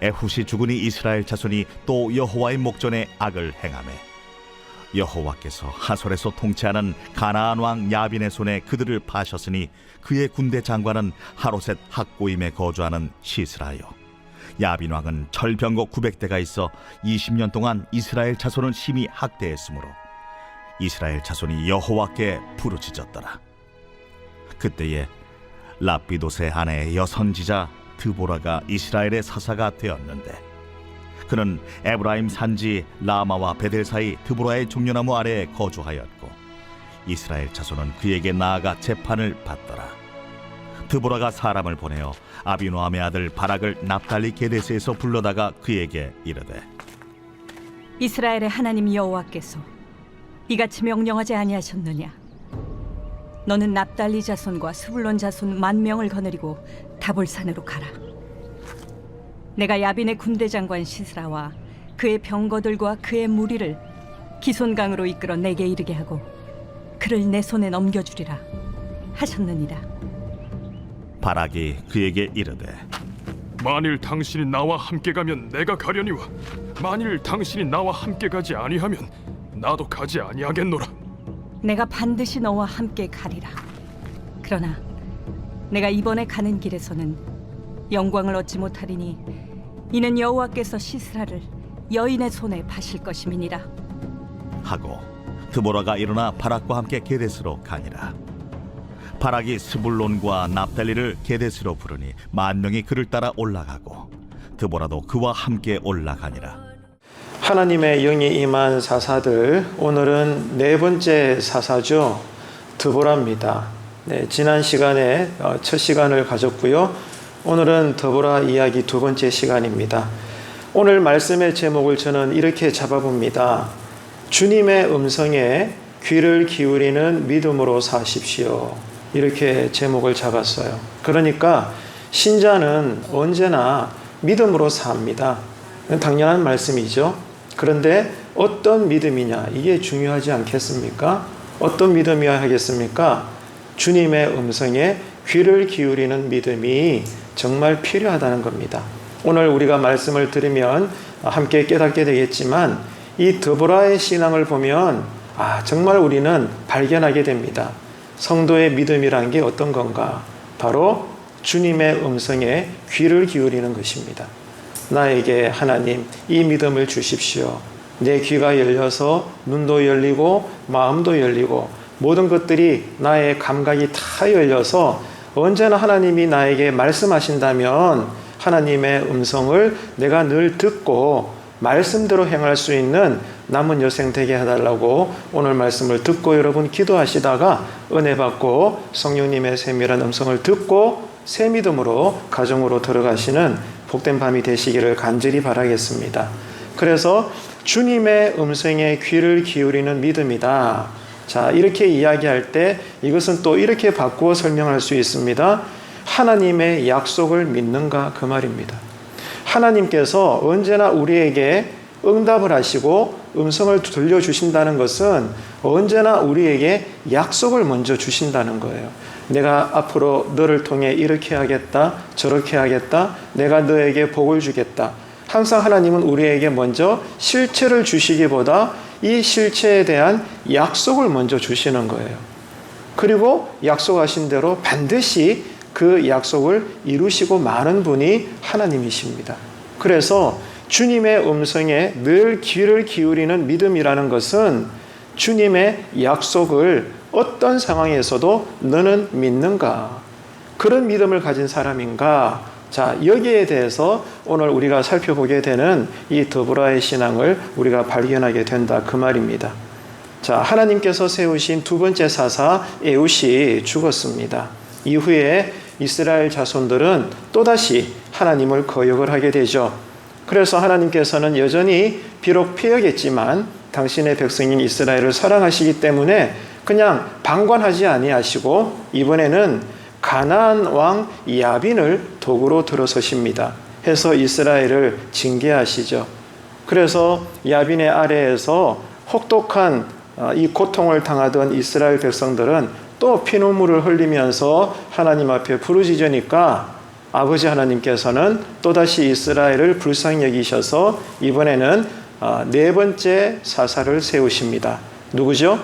에훗이 죽으니 이스라엘 자손이 또 여호와의 목전에 악을 행하매 여호와께서 하솔에서 통치하는 가나안 왕 야빈의 손에 그들을 파셨으니 그의 군대 장관은 하로셋 학고임에 거주하는 시스라요. 야빈 왕은 철병거 900대가 있어 20년 동안 이스라엘 자손을 심히 학대했으므로 이스라엘 자손이 여호와께 부르짖었더라. 그때에 랍비돗의 아내 여선지자 드보라가 이스라엘의 사사가 되었는데 그는 에브라임 산지 라마와 베델 사이 드보라의 종려나무 아래에 거주하였고 이스라엘 자손은 그에게 나아가 재판을 받더라. 드보라가 사람을 보내어 아비노함의 아들 바락을 납달리 게데스에서 불러다가 그에게 이르되 이스라엘의 하나님 여호와께서 이같이 명령하지 아니하셨느냐? 너는 납달리 자손과 스불론 자손 10,000명을 거느리고 다볼산으로 가라. 내가 야빈의 군대 장관 시스라와 그의 병거들과 그의 무리를 기손강으로 이끌어 내게 이르게 하고 그를 내 손에 넘겨주리라 하셨느니라. 바락이 그에게 이르되 만일 당신이 나와 함께 가면 내가 가려니와 만일 당신이 나와 함께 가지 아니하면 나도 가지 아니하겠노라. 내가 반드시 너와 함께 가리라. 그러나 내가 이번에 가는 길에서는 영광을 얻지 못하리니 이는 여호와께서 시스라를 여인의 손에 파실 것임이니라 하고 드보라가 일어나 바락과 함께 게데스로 가니라. 바락이 스불론과 납달리를 게데스로 부르니 10,000명이 그를 따라 올라가고 드보라도 그와 함께 올라가니라. 하나님의 영이 임한 사사들, 오늘은 네 번째 사사죠. 드보라입니다. 지난 시간에 첫 시간을 가졌고요. 오늘은 드보라 이야기 두 번째 시간입니다. 오늘 말씀의 제목을 저는 이렇게 잡아봅니다. 주님의 음성에 귀를 기울이는 믿음으로 사십시오. 이렇게 제목을 잡았어요. 그러니까 신자는 언제나 믿음으로 삽니다. 당연한 말씀이죠. 그런데 어떤 믿음이냐, 이게 중요하지 않겠습니까? 어떤 믿음이어야 하겠습니까? 주님의 음성에 귀를 기울이는 믿음이 정말 필요하다는 겁니다. 오늘 우리가 말씀을 들으면 함께 깨닫게 되겠지만 이 드보라의 신앙을 보면 정말 우리는 발견하게 됩니다. 성도의 믿음이란 게 어떤 건가? 바로 주님의 음성에 귀를 기울이는 것입니다. 나에게 하나님 이 믿음을 주십시오. 내 귀가 열려서 눈도 열리고 마음도 열리고 모든 것들이 나의 감각이 다 열려서 언제나 하나님이 나에게 말씀하신다면 하나님의 음성을 내가 늘 듣고 말씀대로 행할 수 있는 남은 여생 되게 해달라고 오늘 말씀을 듣고 여러분 기도하시다가 은혜 받고 성령님의 세밀한 음성을 듣고 새 믿음으로 가정으로 들어가시는 복된 밤이 되시기를 간절히 바라겠습니다. 그래서 주님의 음성에 귀를 기울이는 믿음이다. 자, 이렇게 이야기할 때 이것은 또 이렇게 바꾸어 설명할 수 있습니다. 하나님의 약속을 믿는가 그 말입니다. 하나님께서 언제나 우리에게 응답을 하시고 음성을 들려주신다는 것은 언제나 우리에게 약속을 먼저 주신다는 거예요. 내가 앞으로 너를 통해 이렇게 하겠다, 저렇게 하겠다, 내가 너에게 복을 주겠다. 항상 하나님은 우리에게 먼저 실체를 주시기보다 이 실체에 대한 약속을 먼저 주시는 거예요. 그리고 약속하신 대로 반드시 그 약속을 이루시고 마는 분이 하나님이십니다. 그래서 주님의 음성에 늘 귀를 기울이는 믿음이라는 것은 주님의 약속을 어떤 상황에서도 너는 믿는가? 그런 믿음을 가진 사람인가? 자, 여기에 대해서 오늘 우리가 살펴보게 되는 이 드보라의 신앙을 우리가 발견하게 된다 그 말입니다. 자, 하나님께서 세우신 두 번째 사사 에훗이 죽었습니다. 이후에 이스라엘 자손들은 또다시 하나님을 거역을 하게 되죠. 그래서 하나님께서는 여전히 비록 피하겠지만 당신의 백성인 이스라엘을 사랑하시기 때문에 그냥 방관하지 아니하시고 이번에는 가나안 왕 야빈을 도구로 들어서십니다. 해서 이스라엘을 징계하시죠. 그래서 야빈의 아래에서 혹독한 이 고통을 당하던 이스라엘 백성들은 또 피눈물을 흘리면서 하나님 앞에 부르짖으니까 아버지 하나님께서는 또다시 이스라엘을 불쌍히 여기셔서 이번에는 네 번째 사사를 세우십니다. 누구죠?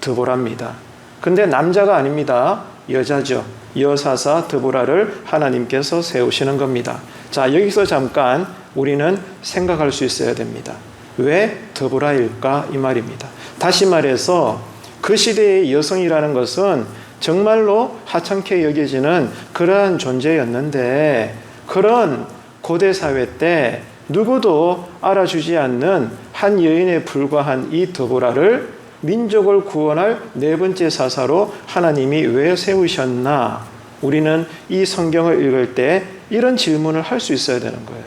드보라입니다. 근데 남자가 아닙니다. 여자죠. 여사사 드보라를 하나님께서 세우시는 겁니다. 자, 여기서 잠깐 우리는 생각할 수 있어야 됩니다. 왜 드보라일까? 이 말입니다. 다시 말해서 그 시대의 여성이라는 것은 정말로 하찮게 여겨지는 그러한 존재였는데, 그런 고대 사회 때 누구도 알아주지 않는 한 여인에 불과한 이 드보라를 민족을 구원할 네 번째 사사로 하나님이 왜 세우셨나? 우리는 이 성경을 읽을 때 이런 질문을 할 수 있어야 되는 거예요.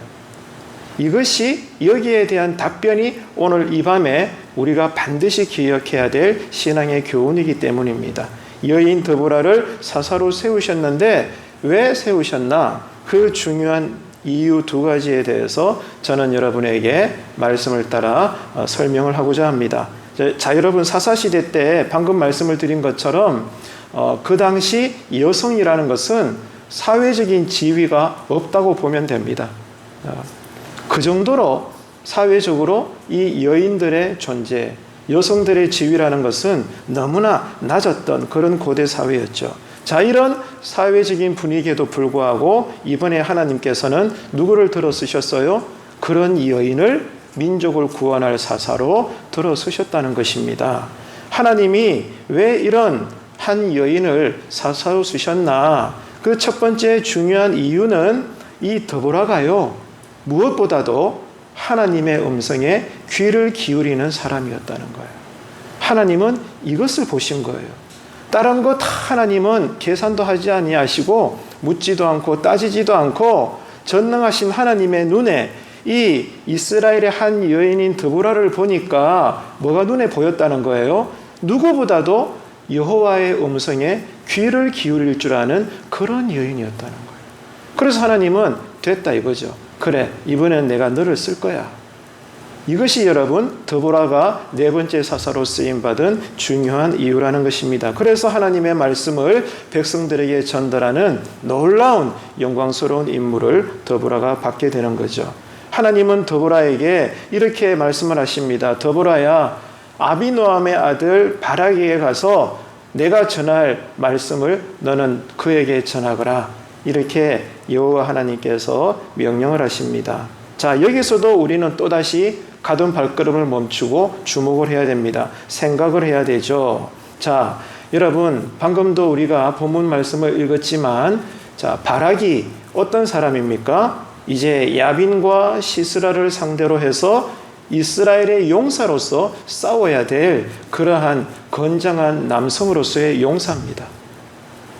이것이, 여기에 대한 답변이 오늘 이 밤에 우리가 반드시 기억해야 될 신앙의 교훈이기 때문입니다. 여인 드보라를 사사로 세우셨는데 왜 세우셨나? 그 중요한 이유 두 가지에 대해서 저는 여러분에게 말씀을 따라 설명을 하고자 합니다. 자, 여러분, 사사시대 때 방금 말씀을 드린 것처럼 그 당시 여성이라는 것은 사회적인 지위가 없다고 보면 됩니다. 그 정도로 사회적으로 이 여인들의 존재, 여성들의 지위라는 것은 너무나 낮았던 그런 고대 사회였죠. 자, 이런 사회적인 분위기에도 불구하고 이번에 하나님께서는 누구를 들어 쓰셨어요? 그런 여인을 민족을 구원할 사사로 들어 쓰셨다는 것입니다. 하나님이 왜 이런 한 여인을 사사로 쓰셨나? 그 첫 번째 중요한 이유는 이 드보라가요, 무엇보다도 하나님의 음성에 귀를 기울이는 사람이었다는 거예요. 하나님은 이것을 보신 거예요. 다른 거 다 하나님은 계산도 하지 아니하시고 묻지도 않고 따지지도 않고 전능하신 하나님의 눈에 이 이스라엘의 한 여인인 드보라를 보니까 뭐가 눈에 보였다는 거예요? 누구보다도 여호와의 음성에 귀를 기울일 줄 아는 그런 여인이었다는 거예요. 그래서 하나님은 됐다 이거죠. 그래, 이번엔 내가 너를 쓸 거야. 이것이 여러분, 드보라가 네 번째 사사로 쓰임받은 중요한 이유라는 것입니다. 그래서 하나님의 말씀을 백성들에게 전달하는 놀라운 영광스러운 임무를 드보라가 받게 되는 거죠. 하나님은 드보라에게 이렇게 말씀을 하십니다. 드보라야, 아비노함의 아들 바락에게 가서 내가 전할 말씀을 너는 그에게 전하거라. 이렇게 여호와 하나님께서 명령을 하십니다. 자, 여기서도 우리는 또다시 가던 발걸음을 멈추고 주목을 해야 됩니다. 생각을 해야 되죠. 자, 여러분, 방금도 우리가 본문 말씀을 읽었지만, 자, 바락이 어떤 사람입니까? 이제 야빈과 시스라를 상대로 해서 이스라엘의 용사로서 싸워야 될 그러한 건장한 남성으로서의 용사입니다.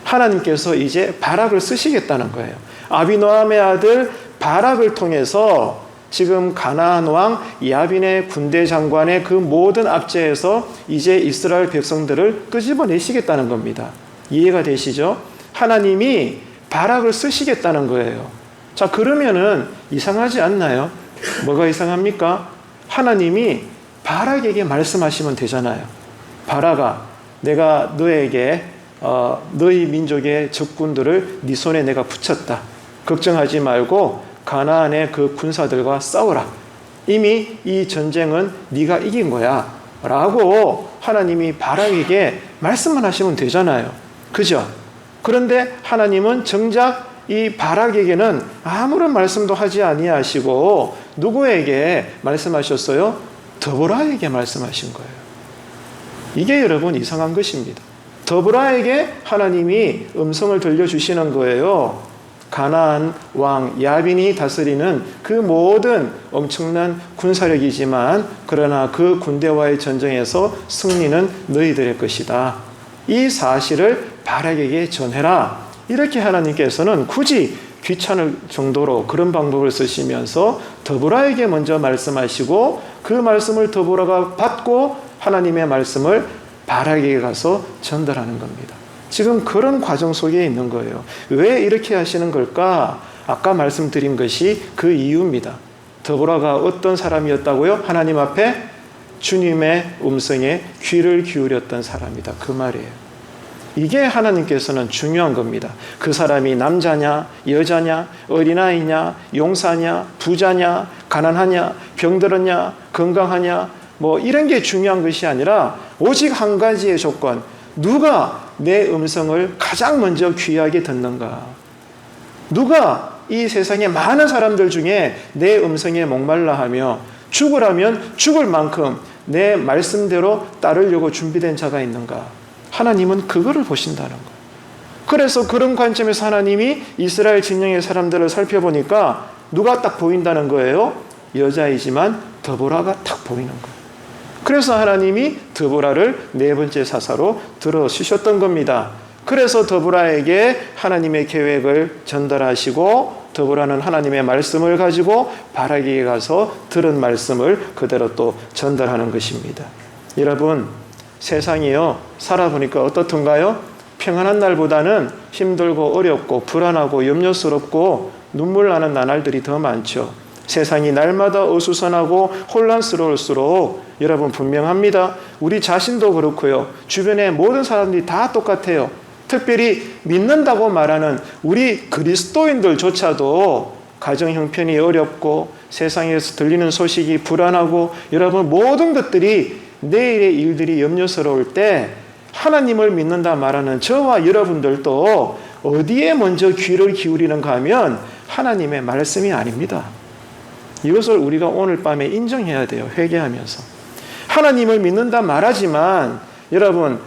하나님께서 이제 바락을 쓰시겠다는 거예요. 아비노함의 아들 바락을 통해서 지금 가나안 왕 야빈의 군대 장관의 그 모든 압제에서 이제 이스라엘 백성들을 끄집어내시겠다는 겁니다. 이해가 되시죠? 하나님이 바락을 쓰시겠다는 거예요. 자, 그러면은 이상하지 않나요? 뭐가 이상합니까? 하나님이 바락에게 말씀하시면 되잖아요. 바락아, 내가 너에게 너희 민족의 적군들을 네 손에 내가 붙였다. 걱정하지 말고 가나안의 그 군사들과 싸워라. 이미 이 전쟁은 네가 이긴 거야. 라고 하나님이 바락에게 말씀만 하시면 되잖아요. 그죠? 그런데 하나님은 정작 이 바락에게는 아무런 말씀도 하지 아니하시고 누구에게 말씀하셨어요? 드보라에게 말씀하신 거예요. 이게 여러분 이상한 것입니다. 드보라에게 하나님이 음성을 들려주시는 거예요. 가나안 왕 야빈이 다스리는 그 모든 엄청난 군사력이지만 그러나 그 군대와의 전쟁에서 승리는 너희들의 것이다. 이 사실을 바락에게 전해라. 이렇게 하나님께서는 굳이 귀찮을 정도로 그런 방법을 쓰시면서 드보라에게 먼저 말씀하시고 그 말씀을 드보라가 받고 하나님의 말씀을 바락에게 가서 전달하는 겁니다. 지금 그런 과정 속에 있는 거예요. 왜 이렇게 하시는 걸까? 아까 말씀드린 것이 그 이유입니다. 드보라가 어떤 사람이었다고요? 하나님 앞에 주님의 음성에 귀를 기울였던 사람이다. 그 말이에요. 이게 하나님께서는 중요한 겁니다. 그 사람이 남자냐, 여자냐, 어린아이냐, 용사냐, 부자냐, 가난하냐, 병들었냐, 건강하냐, 뭐 이런 게 중요한 것이 아니라 오직 한 가지의 조건, 누가 내 음성을 가장 먼저 귀하게 듣는가? 누가 이 세상의 많은 사람들 중에 내 음성에 목말라 하며 죽으라면 죽을 만큼 내 말씀대로 따르려고 준비된 자가 있는가? 하나님은 그거를 보신다는 거예요. 그래서 그런 관점에서 하나님이 이스라엘 진영의 사람들을 살펴보니까 누가 딱 보인다는 거예요? 여자이지만 드보라가 딱 보이는 거예요. 그래서 하나님이 드보라를 네 번째 사사로 들어주셨던 겁니다. 그래서 드보라에게 하나님의 계획을 전달하시고 드보라는 하나님의 말씀을 가지고 바라기에 가서 들은 말씀을 그대로 또 전달하는 것입니다. 여러분, 세상이요, 살아보니까 어떻던가요? 평안한 날보다는 힘들고 어렵고 불안하고 염려스럽고 눈물 나는 나날들이 더 많죠. 세상이 날마다 어수선하고 혼란스러울수록 여러분 분명합니다. 우리 자신도 그렇고요. 주변의 모든 사람들이 다 똑같아요. 특별히 믿는다고 말하는 우리 그리스도인들조차도 가정 형편이 어렵고 세상에서 들리는 소식이 불안하고 여러분 모든 것들이 내일의 일들이 염려스러울 때 하나님을 믿는다 말하는 저와 여러분들도 어디에 먼저 귀를 기울이는가 하면 하나님의 말씀이 아닙니다. 이것을 우리가 오늘 밤에 인정해야 돼요. 회개하면서. 하나님을 믿는다 말하지만 여러분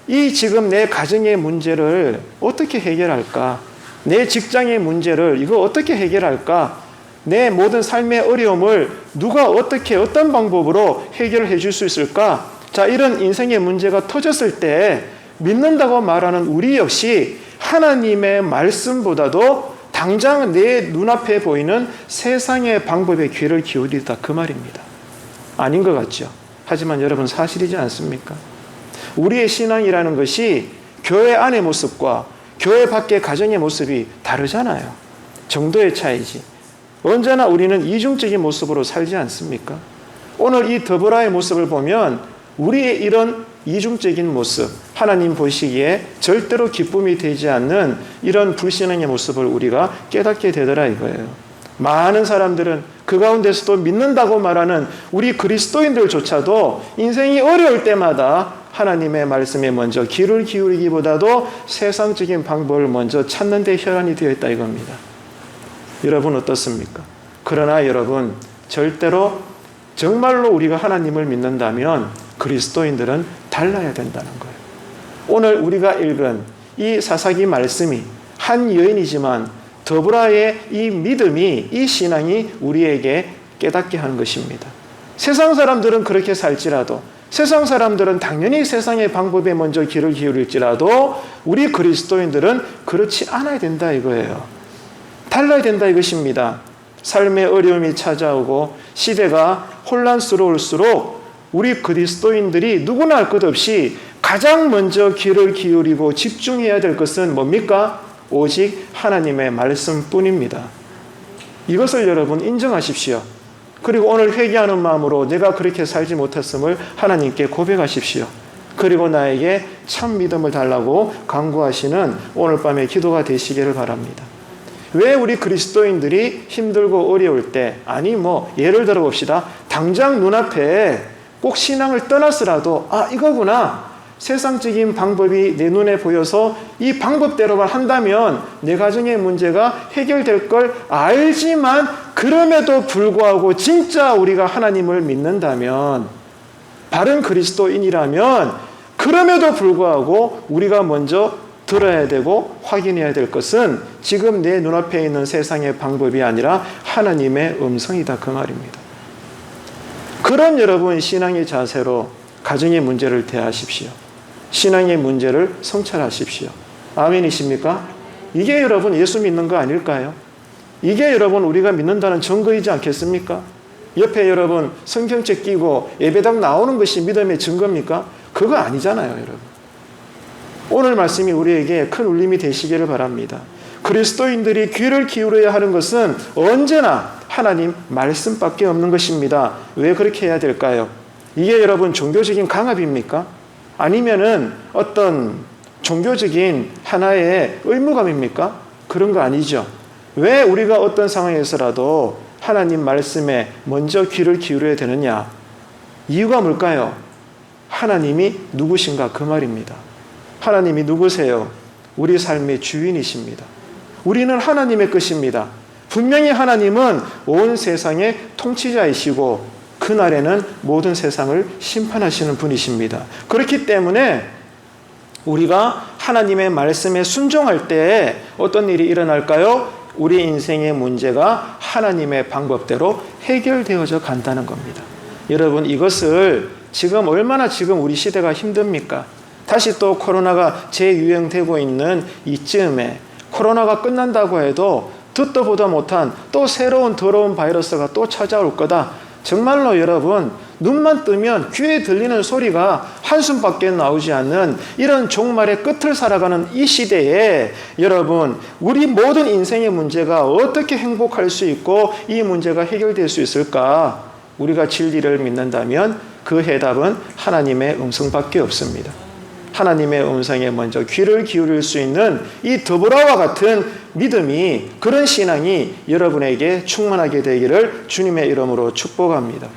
이 지금 내 가정의 문제를 어떻게 해결할까? 내 직장의 문제를 이거 어떻게 해결할까? 내 모든 삶의 어려움을 누가 어떻게 어떤 방법으로 해결해 줄 수 있을까? 자, 이런 인생의 문제가 터졌을 때 믿는다고 말하는 우리 역시 하나님의 말씀보다도 당장 내 눈앞에 보이는 세상의 방법에 귀를 기울이다 그 말입니다. 아닌 것 같죠? 하지만 여러분 사실이지 않습니까? 우리의 신앙이라는 것이 교회 안의 모습과 교회 밖의 가정의 모습이 다르잖아요. 정도의 차이지. 언제나 우리는 이중적인 모습으로 살지 않습니까? 오늘 이 드보라의 모습을 보면 우리의 이런 이중적인 모습, 하나님 보시기에 절대로 기쁨이 되지 않는 이런 불신앙의 모습을 우리가 깨닫게 되더라 이거예요. 많은 사람들은 그 가운데서도 믿는다고 말하는 우리 그리스도인들조차도 인생이 어려울 때마다 하나님의 말씀에 먼저 귀를 기울이기보다도 세상적인 방법을 먼저 찾는 데 혈안이 되어 있다 이겁니다. 여러분 어떻습니까? 그러나 여러분 절대로 정말로 우리가 하나님을 믿는다면 그리스도인들은 달라야 된다는 거예요. 오늘 우리가 읽은 이 사사기 말씀이 한 여인이지만 드보라의 이 믿음이 이 신앙이 우리에게 깨닫게 하는 것입니다. 세상 사람들은 그렇게 살지라도 세상 사람들은 당연히 세상의 방법에 먼저 귀를 기울일지라도 우리 그리스도인들은 그렇지 않아야 된다 이거예요. 달라야 된다 이것입니다. 삶의 어려움이 찾아오고 시대가 혼란스러울수록 우리 그리스도인들이 누구나 할 것 없이 가장 먼저 귀를 기울이고 집중해야 될 것은 뭡니까? 오직 하나님의 말씀뿐입니다. 이것을 여러분 인정하십시오. 그리고 오늘 회개하는 마음으로 내가 그렇게 살지 못했음을 하나님께 고백하십시오. 그리고 나에게 참 믿음을 달라고 간구하시는 오늘 밤의 기도가 되시기를 바랍니다. 왜 우리 그리스도인들이 힘들고 어려울 때 아니 예를 들어 봅시다. 당장 눈앞에 꼭 신앙을 떠나서라도 이거구나. 세상적인 방법이 내 눈에 보여서 이 방법대로만 한다면 내 가정의 문제가 해결될 걸 알지만 그럼에도 불구하고 진짜 우리가 하나님을 믿는다면 바른 그리스도인이라면 그럼에도 불구하고 우리가 먼저 들어야 되고 확인해야 될 것은 지금 내 눈앞에 있는 세상의 방법이 아니라 하나님의 음성이다 그 말입니다. 그런 여러분 신앙의 자세로 가정의 문제를 대하십시오. 신앙의 문제를 성찰하십시오. 아멘이십니까? 이게 여러분 예수 믿는 거 아닐까요? 이게 여러분 우리가 믿는다는 증거이지 않겠습니까? 옆에 여러분 성경책 끼고 예배당 나오는 것이 믿음의 증거입니까? 그거 아니잖아요 여러분. 오늘 말씀이 우리에게 큰 울림이 되시기를 바랍니다. 그리스도인들이 귀를 기울여야 하는 것은 언제나 하나님 말씀밖에 없는 것입니다. 왜 그렇게 해야 될까요? 이게 여러분 종교적인 강압입니까? 아니면은 어떤 종교적인 하나의 의무감입니까? 그런 거 아니죠. 왜 우리가 어떤 상황에서라도 하나님 말씀에 먼저 귀를 기울여야 되느냐? 이유가 뭘까요? 하나님이 누구신가 그 말입니다. 하나님이 누구세요? 우리 삶의 주인이십니다. 우리는 하나님의 것입니다. 분명히 하나님은 온 세상의 통치자이시고 그날에는 모든 세상을 심판하시는 분이십니다. 그렇기 때문에 우리가 하나님의 말씀에 순종할 때 어떤 일이 일어날까요? 우리 인생의 문제가 하나님의 방법대로 해결되어져 간다는 겁니다. 여러분, 이것을 지금 얼마나 지금 우리 시대가 힘듭니까? 다시 또 코로나가 재유행되고 있는 이쯤에 코로나가 끝난다고 해도 듣도 보도 못한 또 새로운 더러운 바이러스가 또 찾아올 거다. 정말로 여러분, 눈만 뜨면 귀에 들리는 소리가 한숨밖에 나오지 않는 이런 종말의 끝을 살아가는 이 시대에 여러분, 우리 모든 인생의 문제가 어떻게 행복할 수 있고 이 문제가 해결될 수 있을까? 우리가 진리를 믿는다면 그 해답은 하나님의 음성밖에 없습니다. 하나님의 음성에 먼저 귀를 기울일 수 있는 이 드보라와 같은 믿음이, 그런 신앙이 여러분에게 충만하게 되기를 주님의 이름으로 축복합니다.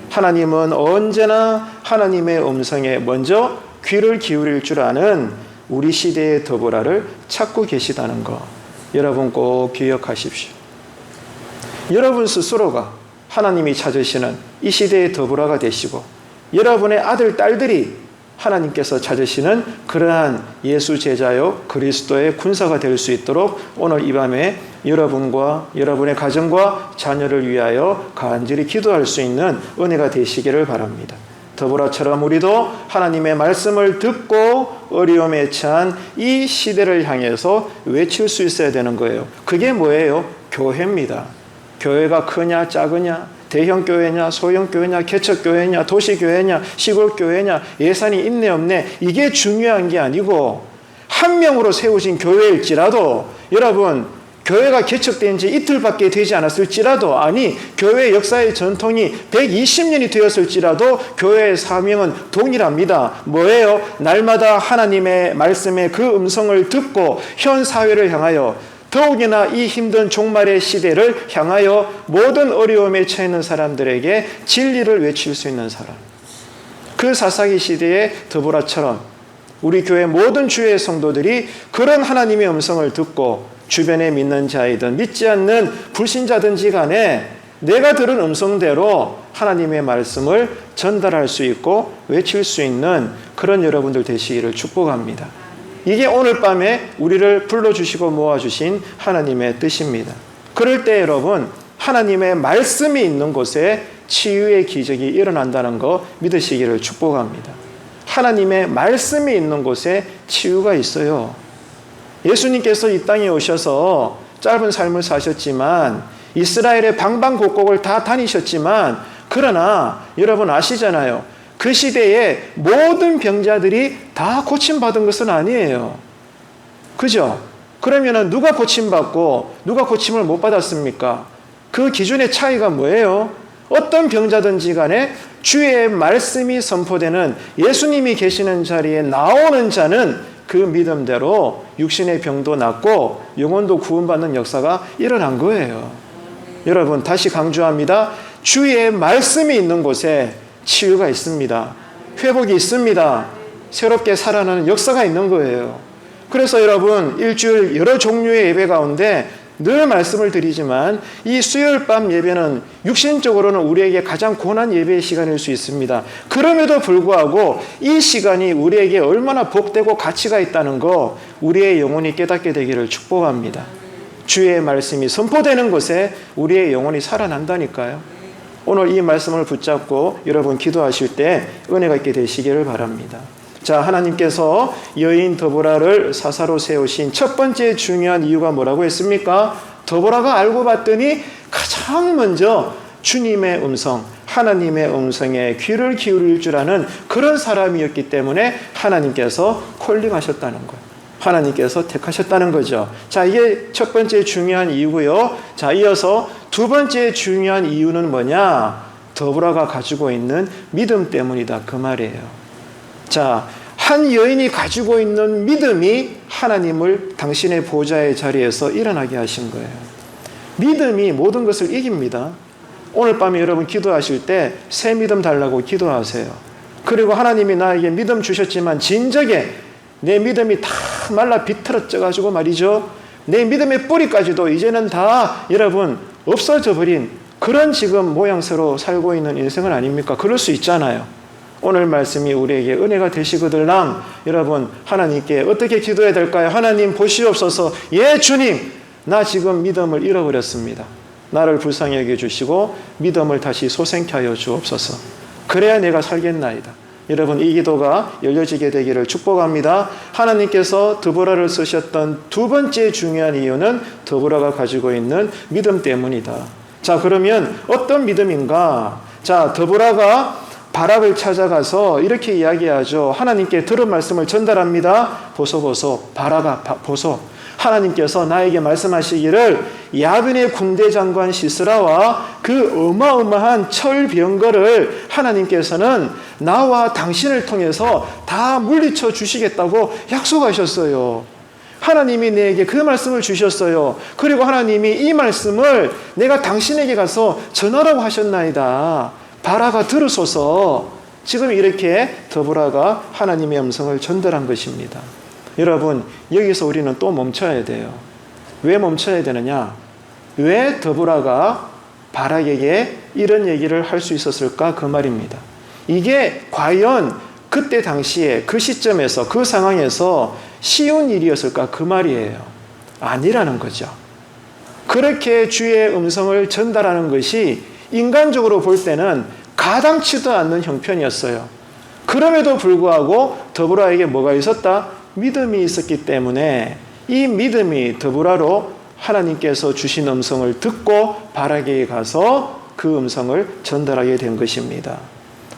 하나님은 언제나 하나님의 음성에 먼저 귀를 기울일 줄 아는 우리 시대의 드보라를 찾고 계시다는 거 여러분 꼭 기억하십시오. 여러분 스스로가 하나님이 찾으시는 이 시대의 드보라가 되시고 여러분의 아들, 딸들이 하나님께서 찾으시는 그러한 예수 제자요 그리스도의 군사가 될 수 있도록 오늘 이 밤에 여러분과 여러분의 가정과 자녀를 위하여 간절히 기도할 수 있는 은혜가 되시기를 바랍니다. 더불어처럼 우리도 하나님의 말씀을 듣고 어려움에 처한 이 시대를 향해서 외칠 수 있어야 되는 거예요. 그게 뭐예요? 교회입니다. 교회가 크냐 작으냐, 대형 교회냐 소형 교회냐, 개척 교회냐, 도시 교회냐, 시골 교회냐, 예산이 있네 없네, 이게 중요한 게 아니고 한 명으로 세우신 교회일지라도 여러분, 교회가 개척된 지 이틀밖에 되지 않았을지라도, 아니 교회 역사의 전통이 120년이 되었을지라도 교회의 사명은 동일합니다. 뭐예요? 날마다 하나님의 말씀의 그 음성을 듣고 현 사회를 향하여, 더욱이나 이 힘든 종말의 시대를 향하여 모든 어려움에 처해 있는 사람들에게 진리를 외칠 수 있는 사람. 그 사사기 시대의 드보라처럼 우리 교회 모든 주의 성도들이 그런 하나님의 음성을 듣고 주변에 믿는 자이든 믿지 않는 불신자든지 간에 내가 들은 음성대로 하나님의 말씀을 전달할 수 있고 외칠 수 있는 그런 여러분들 되시기를 축복합니다. 이게 오늘 밤에 우리를 불러주시고 모아주신 하나님의 뜻입니다. 그럴 때 여러분, 하나님의 말씀이 있는 곳에 치유의 기적이 일어난다는 거 믿으시기를 축복합니다. 하나님의 말씀이 있는 곳에 치유가 있어요. 예수님께서 이 땅에 오셔서 짧은 삶을 사셨지만 이스라엘의 방방곡곡을 다 다니셨지만, 그러나 여러분 아시잖아요. 그 시대에 모든 병자들이 다 고침받은 것은 아니에요. 그죠? 그러면 누가 고침받고 누가 고침을 못 받았습니까? 그 기준의 차이가 뭐예요? 어떤 병자든지 간에 주의 말씀이 선포되는 예수님이 계시는 자리에 나오는 자는 그 믿음대로 육신의 병도 낫고 영혼도 구원받는 역사가 일어난 거예요. 여러분 다시 강조합니다. 주의 말씀이 있는 곳에 치유가 있습니다. 회복이 있습니다. 새롭게 살아나는 역사가 있는 거예요. 그래서 여러분 일주일 여러 종류의 예배 가운데 늘 말씀을 드리지만 이 수요일 밤 예배는 육신적으로는 우리에게 가장 고난 예배의 시간일 수 있습니다. 그럼에도 불구하고 이 시간이 우리에게 얼마나 복되고 가치가 있다는 거 우리의 영혼이 깨닫게 되기를 축복합니다. 주의 말씀이 선포되는 곳에 우리의 영혼이 살아난다니까요. 오늘 이 말씀을 붙잡고 여러분 기도하실 때 은혜가 있게 되시기를 바랍니다. 자, 하나님께서 여인 드보라를 사사로 세우신 첫 번째 중요한 이유가 뭐라고 했습니까? 드보라가 알고 봤더니 가장 먼저 주님의 음성, 하나님의 음성에 귀를 기울일 줄 아는 그런 사람이었기 때문에 하나님께서 콜링하셨다는 거예요. 하나님께서 택하셨다는 거죠. 자, 이게 첫 번째 중요한 이유고요. 자, 이어서 두 번째 중요한 이유는 뭐냐? 드보라가 가지고 있는 믿음 때문이다 그 말이에요. 자, 한 여인이 가지고 있는 믿음이 하나님을 당신의 보좌의 자리에서 일어나게 하신 거예요. 믿음이 모든 것을 이깁니다. 오늘 밤에 여러분 기도하실 때 새 믿음 달라고 기도하세요. 그리고 하나님이 나에게 믿음 주셨지만 진작에 내 믿음이 다 말라 비틀어져 가지고 말이죠. 내 믿음의 뿌리까지도 이제는 다 여러분 없어져 버린 그런 지금 모양새로 살고 있는 인생은 아닙니까? 그럴 수 있잖아요. 오늘 말씀이 우리에게 은혜가 되시거들랑 여러분 하나님께 어떻게 기도해야 될까요? 하나님 보시옵소서. 예 주님, 나 지금 믿음을 잃어버렸습니다. 나를 불쌍히 여겨주시고 믿음을 다시 솟생케 하여 주옵소서. 그래야 내가 살겠나이다. 여러분 이 기도가 열려지게 되기를 축복합니다. 하나님께서 드보라를 쓰셨던 두 번째 중요한 이유는 드보라가 가지고 있는 믿음 때문이다. 자, 그러면 어떤 믿음인가? 자, 드보라가 바락을 찾아가서 이렇게 이야기하죠. 하나님께 들은 말씀을 전달합니다. 보소 바락아 보소. 하나님께서 나에게 말씀하시기를 야빈의 군대 장관 시스라와 그 어마어마한 철병거를 하나님께서는 나와 당신을 통해서 다 물리쳐 주시겠다고 약속하셨어요. 하나님이 내게 그 말씀을 주셨어요. 그리고 하나님이 이 말씀을 내가 당신에게 가서 전하라고 하셨나이다. 바라가 들으소서. 지금 이렇게 드보라가 하나님의 음성을 전달한 것입니다. 여러분 여기서 우리는 또 멈춰야 돼요. 왜 멈춰야 되느냐? 왜 드보라가 바락에게 이런 얘기를 할 수 있었을까? 그 말입니다. 이게 과연 그때 당시에 그 시점에서 그 상황에서 쉬운 일이었을까? 그 말이에요. 아니라는 거죠. 그렇게 주의 음성을 전달하는 것이 인간적으로 볼 때는 가당치도 않는 형편이었어요. 그럼에도 불구하고 드보라에게 뭐가 있었다? 믿음이 있었기 때문에 이 믿음이 드보라로 하나님께서 주신 음성을 듣고 바락에게 가서 그 음성을 전달하게 된 것입니다.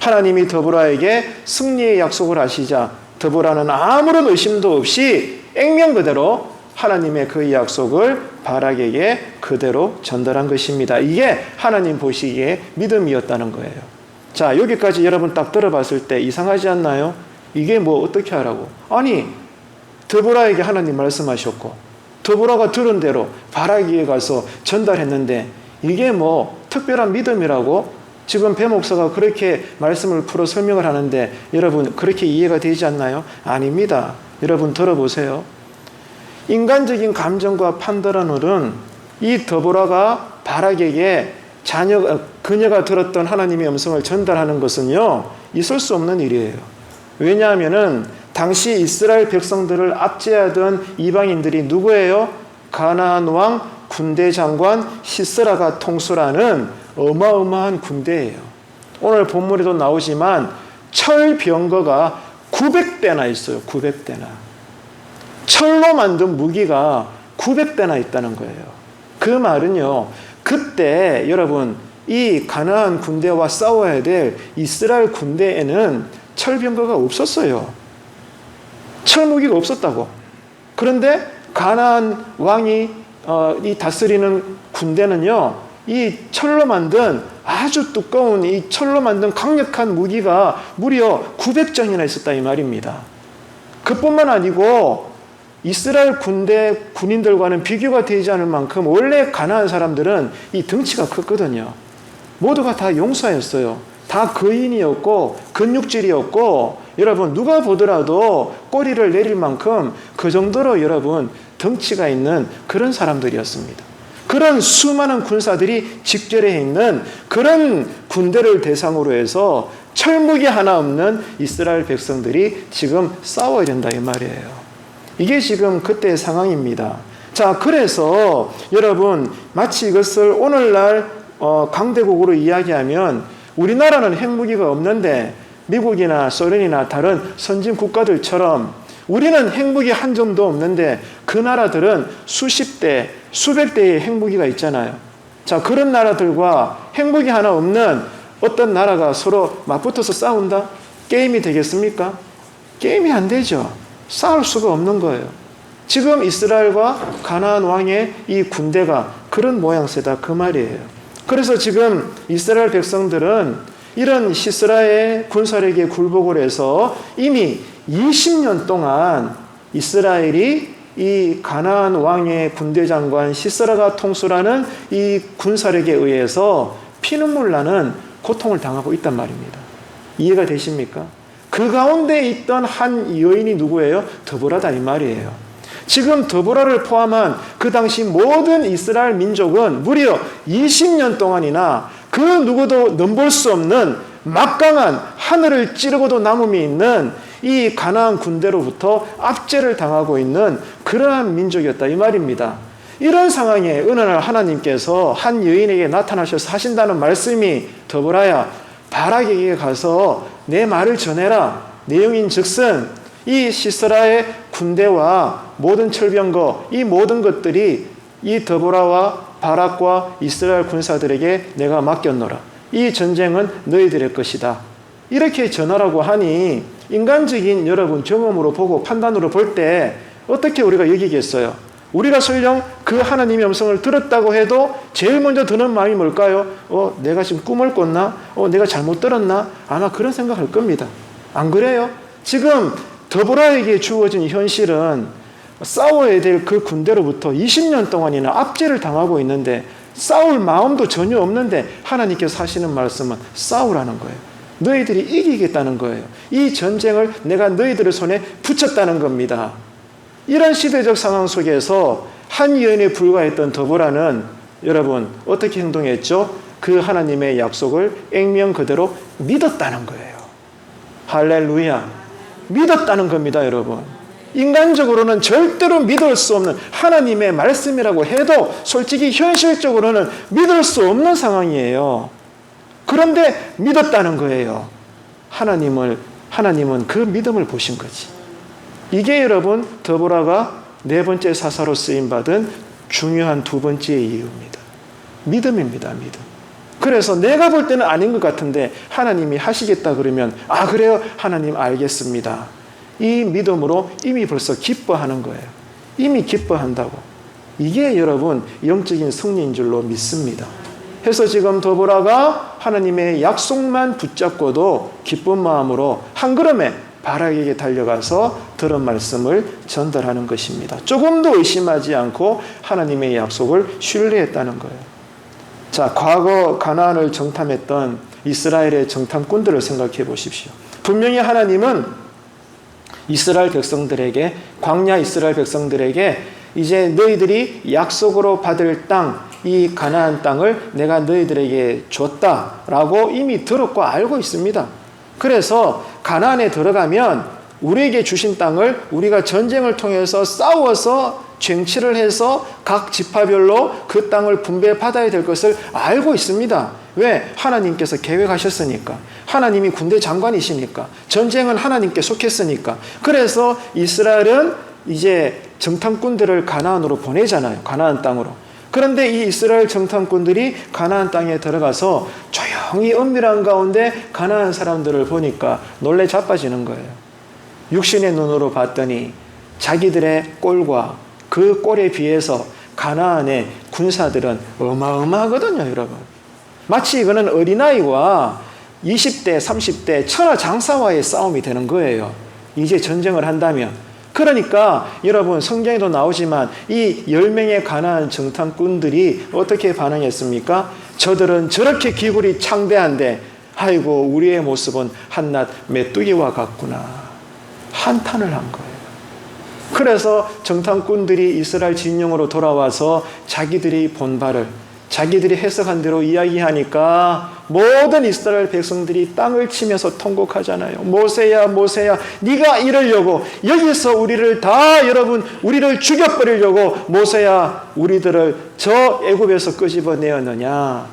하나님이 드보라에게 승리의 약속을 하시자 드보라는 아무런 의심도 없이 액면 그대로 하나님의 그 약속을 바락에게 그대로 전달한 것입니다. 이게 하나님 보시기에 믿음이었다는 거예요. 자, 여기까지 여러분 딱 들어봤을 때 이상하지 않나요? 이게 뭐 어떻게 하라고? 아니, 드보라에게 하나님 말씀하셨고 드보라가 들은 대로 바락에게 가서 전달했는데 이게 뭐 특별한 믿음이라고 지금 배 목사가 그렇게 말씀을 풀어 설명을 하는데 여러분 그렇게 이해가 되지 않나요? 아닙니다. 여러분 들어보세요. 인간적인 감정과 판단으로는 이 드보라가 바락에게 그녀가 들었던 하나님의 음성을 전달하는 것은요 있을 수 없는 일이에요. 왜냐하면은 당시 이스라엘 백성들을 압제하던 이방인들이 누구예요? 가나안 왕 군대 장관 시스라가 통솔하는 어마어마한 군대예요. 오늘 본문에도 나오지만 철병거가 900대나 있어요. 900대나. 철로 만든 무기가 900대나 있다는 거예요. 그 말은요. 그때 여러분 이 가나안 군대와 싸워야 될 이스라엘 군대에는 철병거가 없었어요. 철무기가 없었다고. 그런데 가나안 왕이 이 다스리는 군대는요, 이 철로 만든 아주 두꺼운 이 철로 만든 강력한 무기가 무려 900장이나 있었다 이 말입니다. 그뿐만 아니고 이스라엘 군인들과는 비교가 되지 않을 만큼 원래 가나안 사람들은 이 덩치가 컸거든요. 모두가 다 용사였어요. 다 거인이었고 근육질이었고 여러분 누가 보더라도 꼬리를 내릴 만큼 그 정도로 여러분 덩치가 있는 그런 사람들이었습니다. 그런 수많은 군사들이 직결해 있는 그런 군대를 대상으로 해서 철무기 하나 없는 이스라엘 백성들이 지금 싸워야 된다 이 말이에요. 이게 지금 그때의 상황입니다. 자, 그래서 여러분 마치 이것을 오늘날 강대국으로 이야기하면 우리나라는 핵무기가 없는데 미국이나 소련이나 다른 선진 국가들처럼 우리는 핵무기 한 점도 없는데 그 나라들은 수십 대, 수백 대의 핵무기가 있잖아요. 자, 그런 나라들과 핵무기 하나 없는 어떤 나라가 서로 맞붙어서 싸운다? 게임이 되겠습니까? 게임이 안 되죠. 싸울 수가 없는 거예요. 지금 이스라엘과 가나안 왕의 이 군대가 그런 모양새다 그 말이에요. 그래서 지금 이스라엘 백성들은 이런 시스라의 군사력에 굴복을 해서 이미 20년 동안 이스라엘이 이 가나안 왕의 군대 장관 시스라가 통솔하는 이 군사력에 의해서 피눈물 나는 고통을 당하고 있단 말입니다. 이해가 되십니까? 그 가운데 있던 한 여인이 누구예요? 드보라다 이 말이에요. 지금 드보라를 포함한 그 당시 모든 이스라엘 민족은 무려 20년 동안이나 그 누구도 넘볼 수 없는 막강한 하늘을 찌르고도 남음이 있는 이 가나안 군대로부터 압제를 당하고 있는 그러한 민족이었다 이 말입니다. 이런 상황에 어느 날 하나님께서 한 여인에게 나타나셔서 하신다는 말씀이 드보라야 바락에게 가서 내 말을 전해라. 내용인 즉슨 이 시스라의 군대와 모든 철병거 이 모든 것들이 이 드보라와 바락과 이스라엘 군사들에게 내가 맡겼노라. 이 전쟁은 너희들의 것이다. 이렇게 전하라고 하니 인간적인 여러분 경험으로 보고 판단으로 볼 때 어떻게 우리가 여기겠어요? 우리가 설령 그 하나님의 음성을 들었다고 해도 제일 먼저 드는 마음이 뭘까요? 내가 지금 꿈을 꿨나? 내가 잘못 들었나? 아마 그런 생각할 겁니다. 안 그래요? 지금 드보라에게 주어진 현실은 싸워야 될 그 군대로부터 20년 동안이나 압제를 당하고 있는데 싸울 마음도 전혀 없는데 하나님께서 하시는 말씀은 싸우라는 거예요. 너희들이 이기겠다는 거예요. 이 전쟁을 내가 너희들의 손에 붙였다는 겁니다. 이런 시대적 상황 속에서 한 여인에 불과했던 드보라는 여러분 어떻게 행동했죠? 그 하나님의 약속을 액면 그대로 믿었다는 거예요. 할렐루야. 믿었다는 겁니다, 여러분. 인간적으로는 절대로 믿을 수 없는 하나님의 말씀이라고 해도 솔직히 현실적으로는 믿을 수 없는 상황이에요. 그런데 믿었다는 거예요. 하나님은 그 믿음을 보신 거지. 이게 여러분 드보라가 네 번째 사사로 쓰임받은 중요한 두 번째 이유입니다. 믿음입니다. 믿음. 그래서 내가 볼 때는 아닌 것 같은데 하나님이 하시겠다 그러면 그래요? 하나님 알겠습니다. 이 믿음으로 이미 벌써 기뻐하는 거예요. 이미 기뻐한다고. 이게 여러분 영적인 승리인 줄로 믿습니다. 해서 지금 드보라가 하나님의 약속만 붙잡고도 기쁜 마음으로 한 걸음에 바락에게 달려가서 들은 말씀을 전달하는 것입니다. 조금도 의심하지 않고 하나님의 약속을 신뢰했다는 거예요. 자, 과거 가나안을 정탐했던 이스라엘의 정탐꾼들을 생각해 보십시오. 분명히 하나님은 이스라엘 백성들에게, 광야 이스라엘 백성들에게 이제 너희들이 약속으로 받을 땅, 이 가나안 땅을 내가 너희들에게 줬다라고 이미 들었고 알고 있습니다. 그래서 가나안에 들어가면 우리에게 주신 땅을 우리가 전쟁을 통해서 싸워서 쟁취를 해서 각 지파별로 그 땅을 분배받아야 될 것을 알고 있습니다. 왜? 하나님께서 계획하셨으니까. 하나님이 군대 장관이시니까. 전쟁은 하나님께 속했으니까. 그래서 이스라엘은 이제 정탐꾼들을 가나안으로 보내잖아요. 가나안 땅으로. 그런데 이 이스라엘 정탐꾼들이 가나안 땅에 들어가서 조용히 은밀한 가운데 가나안 사람들을 보니까 놀래 자빠지는 거예요. 육신의 눈으로 봤더니 자기들의 꼴과 그 꼴에 비해서 가나안의 군사들은 어마어마하거든요, 여러분. 마치 이거는 어린아이와 20대, 30대 천하장사와의 싸움이 되는 거예요. 이제 전쟁을 한다면. 그러니까 여러분 성경에도 나오지만 이 10명의 가나안 정탐꾼들이 어떻게 반응했습니까? 저들은 저렇게 기굴이 창대한데 아이고 우리의 모습은 한낱 메뚜기와 같구나. 한탄을 한 거예요. 그래서 정탐꾼들이 이스라엘 진영으로 돌아와서 자기들이 본 바를 자기들이 해석한 대로 이야기하니까 모든 이스라엘 백성들이 땅을 치면서 통곡하잖아요. 모세야 모세야 네가 이러려고 여기서 우리를 죽여버리려고 모세야 우리들을 저 애굽에서 끄집어내었느냐.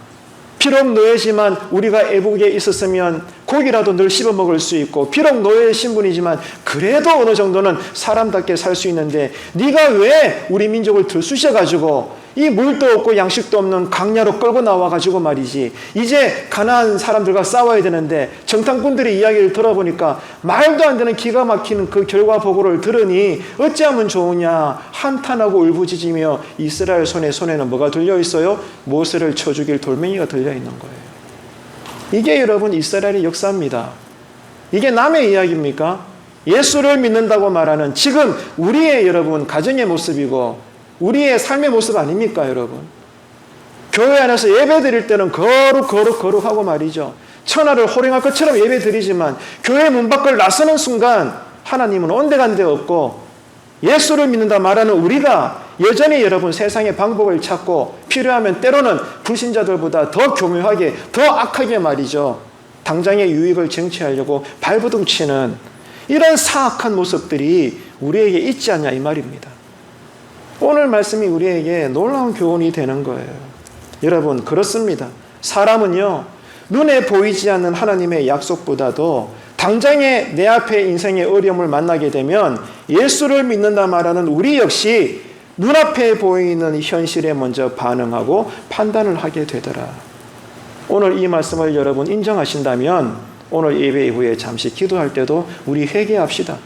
비록 노예지만 우리가 애국에 있었으면 고기라도 늘 씹어 먹을 수 있고 비록 노예의 신분이지만 그래도 어느 정도는 사람답게 살 수 있는데 네가 왜 우리 민족을 들쑤셔가지고 이 물도 없고 양식도 없는 강야로 끌고 나와가지고 말이지 이제 가나안 사람들과 싸워야 되는데 정탐꾼들의 이야기를 들어보니까 말도 안 되는 기가 막히는 그 결과 보고를 들으니 어찌하면 좋으냐 한탄하고 울부짖으며 이스라엘 손에는 뭐가 들려있어요? 모세를 쳐 죽일 돌멩이가 들려있는 거예요. 이게 여러분 이스라엘의 역사입니다. 이게 남의 이야기입니까? 예수를 믿는다고 말하는 지금 우리의 여러분 가정의 모습이고 우리의 삶의 모습 아닙니까 여러분? 교회 안에서 예배 드릴 때는 거룩하고 말이죠. 천하를 호령할 것처럼 예배 드리지만 교회 문 밖을 나서는 순간 하나님은 온데간데 없고 예수를 믿는다 말하는 우리가 여전히 여러분 세상의 방법을 찾고 필요하면 때로는 불신자들보다 더 교묘하게 더 악하게 말이죠. 당장의 유익을 쟁취하려고 발버둥 치는 이런 사악한 모습들이 우리에게 있지 않냐 이 말입니다. 오늘 말씀이 우리에게 놀라운 교훈이 되는 거예요. 여러분 그렇습니다. 사람은요 눈에 보이지 않는 하나님의 약속보다도 당장에 내 앞에 인생의 어려움을 만나게 되면 예수를 믿는다 말하는 우리 역시 눈앞에 보이는 현실에 먼저 반응하고 판단을 하게 되더라. 오늘 이 말씀을 여러분 인정하신다면 오늘 예배 이후에 잠시 기도할 때도 우리 회개합시다.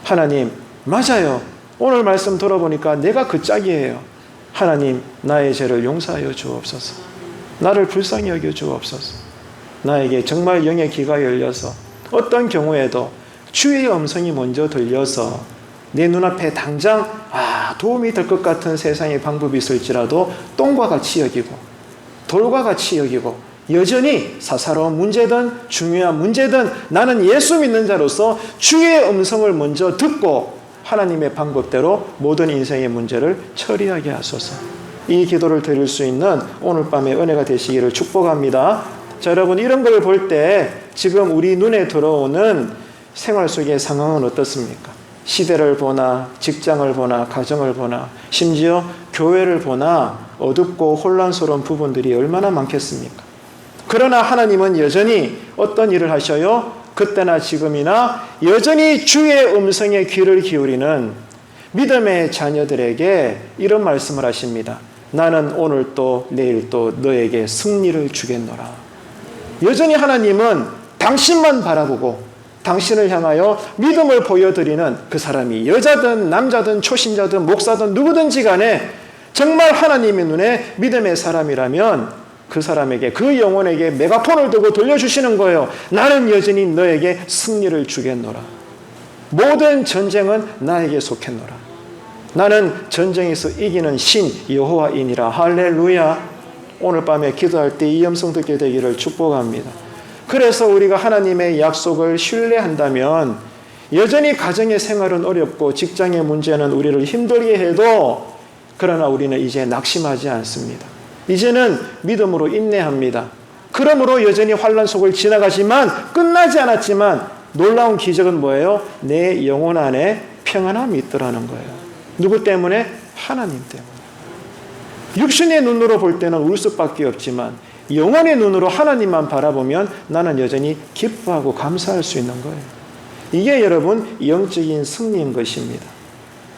하나님 맞아요. 오늘 말씀 들어보니까 내가 그 짝이에요. 하나님 나의 죄를 용서하여 주옵소서. 나를 불쌍히 여겨 주옵소서. 나에게 정말 영의 귀가 열려서 어떤 경우에도 주의 음성이 먼저 들려서 내 눈앞에 당장 도움이 될 것 같은 세상의 방법이 있을지라도 똥과 같이 여기고 돌과 같이 여기고 여전히 사사로운 문제든 중요한 문제든 나는 예수 믿는 자로서 주의 음성을 먼저 듣고 하나님의 방법대로 모든 인생의 문제를 처리하게 하소서. 이 기도를 드릴 수 있는 오늘 밤의 은혜가 되시기를 축복합니다. 자, 여러분 이런 걸 볼 때 지금 우리 눈에 들어오는 생활 속의 상황은 어떻습니까? 시대를 보나 직장을 보나 가정을 보나 심지어 교회를 보나 어둡고 혼란스러운 부분들이 얼마나 많겠습니까? 그러나 하나님은 여전히 어떤 일을 하셔요? 그때나 지금이나 여전히 주의 음성에 귀를 기울이는 믿음의 자녀들에게 이런 말씀을 하십니다. 나는 오늘 또 내일 또 너에게 승리를 주겠노라. 여전히 하나님은 당신만 바라보고 당신을 향하여 믿음을 보여드리는 그 사람이 여자든 남자든 초신자든 목사든 누구든지 간에 정말 하나님의 눈에 믿음의 사람이라면 그 사람에게 그 영혼에게 메가폰을 들고 들려주시는 거예요. 나는 여전히 너에게 승리를 주겠노라. 모든 전쟁은 나에게 속했노라. 나는 전쟁에서 이기는 신 여호와이니라. 할렐루야. 오늘 밤에 기도할 때 이 음성 듣게 되기를 축복합니다. 그래서 우리가 하나님의 약속을 신뢰한다면 여전히 가정의 생활은 어렵고 직장의 문제는 우리를 힘들게 해도 그러나 우리는 이제 낙심하지 않습니다. 이제는 믿음으로 인내합니다. 그러므로 여전히 환난 속을 지나가지만 끝나지 않았지만 놀라운 기적은 뭐예요? 내 영혼 안에 평안함이 있더라는 거예요. 누구 때문에? 하나님 때문에. 육신의 눈으로 볼 때는 울 수밖에 없지만 영혼의 눈으로 하나님만 바라보면 나는 여전히 기뻐하고 감사할 수 있는 거예요. 이게 여러분 영적인 승리인 것입니다.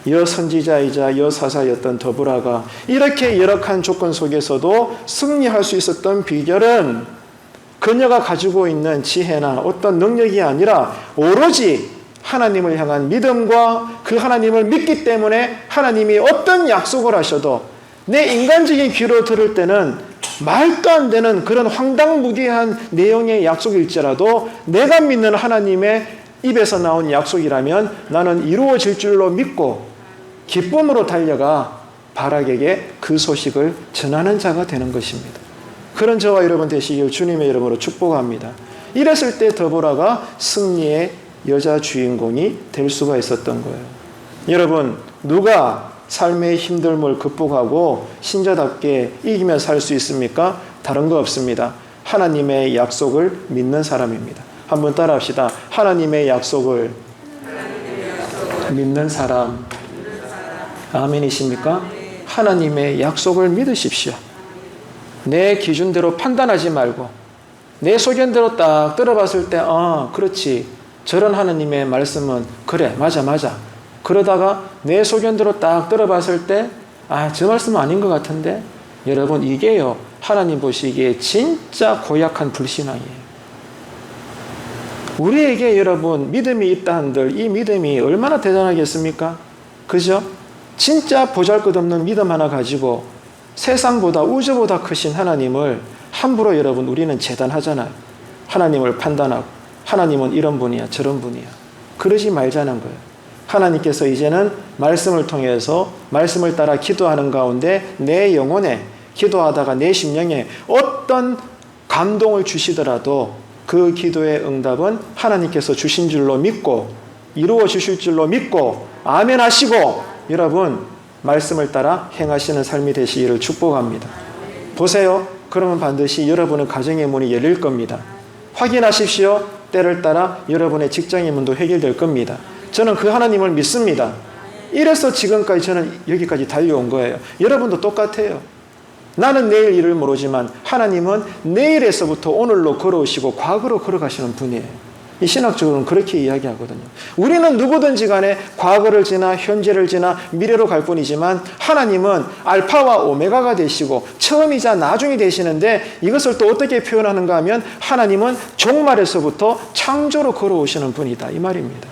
여선지자이자 여사사였던 더브라가 이렇게 열악한 조건 속에서도 승리할 수 있었던 비결은 그녀가 가지고 있는 지혜나 어떤 능력이 아니라 오로지 하나님을 향한 믿음과 그 하나님을 믿기 때문에 하나님이 어떤 약속을 하셔도 내 인간적인 귀로 들을 때는 말도 안 되는 그런 황당무계한 내용의 약속일지라도 내가 믿는 하나님의 입에서 나온 약속이라면 나는 이루어질 줄로 믿고 기쁨으로 달려가 바락에게 그 소식을 전하는 자가 되는 것입니다. 그런 저와 여러분 되시길 주님의 이름으로 축복합니다. 이랬을 때 더보라가 승리의 여자 주인공이 될 수가 있었던 거예요. 여러분 누가 삶의 힘듦을 극복하고 신자답게 이기며 살 수 있습니까? 다른 거 없습니다. 하나님의 약속을 믿는 사람입니다. 한번 따라합시다. 하나님의 약속을 믿는 사람. 아멘이십니까? 하나님의 약속을 믿으십시오. 내 기준대로 판단하지 말고 내 소견대로 딱 들어봤을 때 그렇지. 저런 하나님의 말씀은 그래 맞아. 그러다가 내 소견대로 딱 들어봤을 때 저 말씀은 아닌 것 같은데 여러분 이게요. 하나님 보시기에 진짜 고약한 불신앙이에요. 우리에게 여러분 믿음이 있다 한들 이 믿음이 얼마나 대단하겠습니까? 그죠? 진짜 보잘것없는 믿음 하나 가지고 세상보다 우주보다 크신 하나님을 함부로 여러분 우리는 재단하잖아요. 하나님을 판단하고 하나님은 이런 분이야 저런 분이야 그러지 말자는 거예요. 하나님께서 이제는 말씀을 통해서 말씀을 따라 기도하는 가운데 내 영혼에 기도하다가 내 심령에 어떤 감동을 주시더라도 그 기도의 응답은 하나님께서 주신 줄로 믿고 이루어 주실 줄로 믿고 아멘 하시고 여러분 말씀을 따라 행하시는 삶이 되시기를 축복합니다. 보세요. 그러면 반드시 여러분의 가정의 문이 열릴 겁니다. 확인하십시오. 때를 따라 여러분의 직장의 문도 해결될 겁니다. 저는 그 하나님을 믿습니다. 이래서 지금까지 저는 여기까지 달려온 거예요. 여러분도 똑같아요. 나는 내일 일을 모르지만 하나님은 내일에서부터 오늘로 걸어오시고 과거로 걸어가시는 분이에요. 이 신학적으로는 그렇게 이야기하거든요. 우리는 누구든지 간에 과거를 지나 현재를 지나 미래로 갈 뿐이지만 하나님은 알파와 오메가가 되시고 처음이자 나중이 되시는데 이것을 또 어떻게 표현하는가 하면 하나님은 종말에서부터 창조로 걸어오시는 분이다 이 말입니다.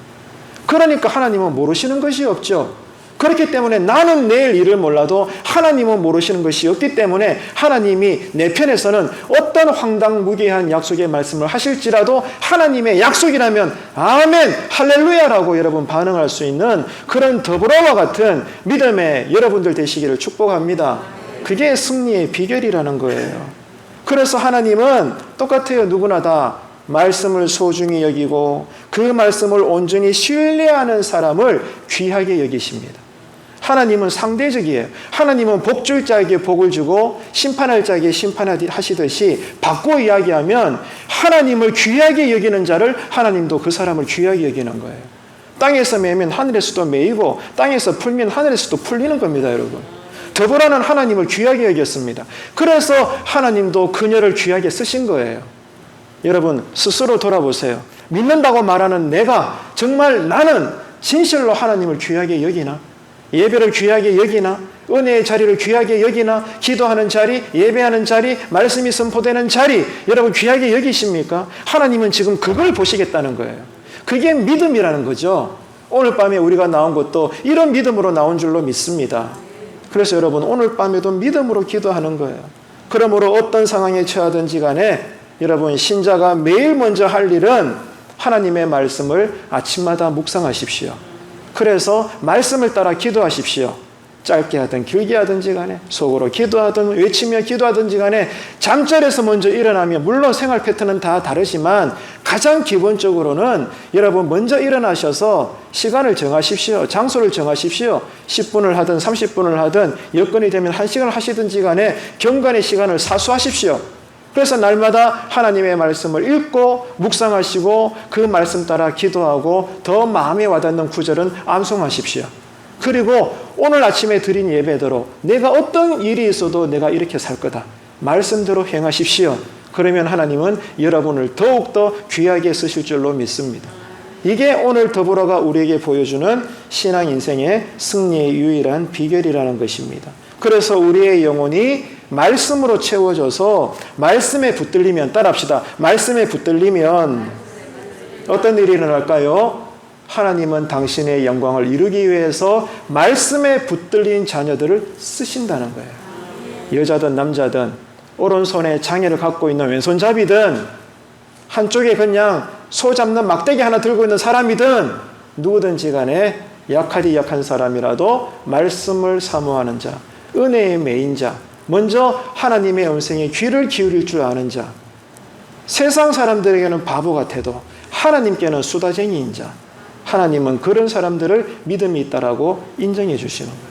그러니까 하나님은 모르시는 것이 없죠. 그렇기 때문에 나는 내일 일을 몰라도 하나님은 모르시는 것이 없기 때문에 하나님이 내 편에서는 어떤 황당무계한 약속의 말씀을 하실지라도 하나님의 약속이라면 아멘 할렐루야라고 여러분 반응할 수 있는 그런 더불어와 같은 믿음의 여러분들 되시기를 축복합니다. 그게 승리의 비결이라는 거예요. 그래서 하나님은 똑같아요. 누구나 다 말씀을 소중히 여기고 그 말씀을 온전히 신뢰하는 사람을 귀하게 여기십니다. 하나님은 상대적이에요. 하나님은 복 줄 자에게 복을 주고 심판할 자에게 심판하시듯이 바꿔 이야기하면 하나님을 귀하게 여기는 자를 하나님도 그 사람을 귀하게 여기는 거예요. 땅에서 매면 하늘에서도 매이고 땅에서 풀면 하늘에서도 풀리는 겁니다, 여러분. 더불어는 하나님을 귀하게 여겼습니다. 그래서 하나님도 그녀를 귀하게 쓰신 거예요. 여러분 스스로 돌아보세요. 믿는다고 말하는 내가 정말 나는 진실로 하나님을 귀하게 여기나? 예배를 귀하게 여기나? 은혜의 자리를 귀하게 여기나? 기도하는 자리, 예배하는 자리, 말씀이 선포되는 자리 여러분 귀하게 여기십니까? 하나님은 지금 그걸 보시겠다는 거예요. 그게 믿음이라는 거죠. 오늘 밤에 우리가 나온 것도 이런 믿음으로 나온 줄로 믿습니다. 그래서 여러분 오늘 밤에도 믿음으로 기도하는 거예요. 그러므로 어떤 상황에 처하든지 간에 여러분 신자가 매일 먼저 할 일은 하나님의 말씀을 아침마다 묵상하십시오. 그래서 말씀을 따라 기도하십시오. 짧게 하든 길게 하든지 간에 속으로 기도하든 외치며 기도하든지 간에 잠자리에서 먼저 일어나면 물론 생활 패턴은 다 다르지만 가장 기본적으로는 여러분 먼저 일어나셔서 시간을 정하십시오. 장소를 정하십시오. 10분을 하든 30분을 하든 여건이 되면 1시간을 하시든지 간에 경건의 시간을 사수하십시오. 그래서 날마다 하나님의 말씀을 읽고 묵상하시고 그 말씀 따라 기도하고 더 마음에 와닿는 구절은 암송하십시오. 그리고 오늘 아침에 드린 예배대로 내가 어떤 일이 있어도 내가 이렇게 살 거다. 말씀대로 행하십시오. 그러면 하나님은 여러분을 더욱더 귀하게 쓰실 줄로 믿습니다. 이게 오늘 더불어가 우리에게 보여주는 신앙 인생의 승리의 유일한 비결이라는 것입니다. 그래서 우리의 영혼이 말씀으로 채워져서 말씀에 붙들리면 따라합시다. 말씀에 붙들리면 어떤 일이 일어날까요? 하나님은 당신의 영광을 이루기 위해서 말씀에 붙들린 자녀들을 쓰신다는 거예요. 여자든 남자든 오른손에 장애를 갖고 있는 왼손잡이든 한쪽에 그냥 소 잡는 막대기 하나 들고 있는 사람이든 누구든지 간에 약하디 약한 사람이라도 말씀을 사모하는 자, 은혜의 메인 자, 먼저 하나님의 음성에 귀를 기울일 줄 아는 자, 세상 사람들에게는 바보 같아도 하나님께는 수다쟁이인 자, 하나님은 그런 사람들을 믿음이 있다라고 인정해 주시는 거예요.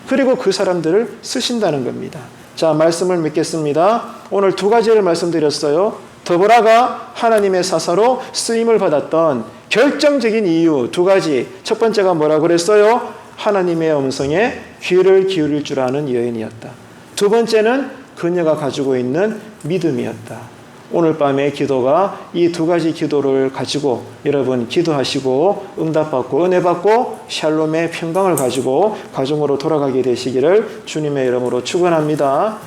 그리고 그 사람들을 쓰신다는 겁니다. 자, 말씀을 맺겠습니다. 오늘 두 가지를 말씀드렸어요. 더보라가 하나님의 사사로 쓰임을 받았던 결정적인 이유 두 가지. 첫 번째가 뭐라고 그랬어요? 하나님의 음성에 귀를 기울일 줄 아는 여인이었다. 두 번째는 그녀가 가지고 있는 믿음이었다. 오늘 밤의 기도가 이 두 가지 기도를 가지고 여러분 기도하시고 응답받고 은혜받고 샬롬의 평강을 가지고 가정으로 돌아가게 되시기를 주님의 이름으로 축원합니다.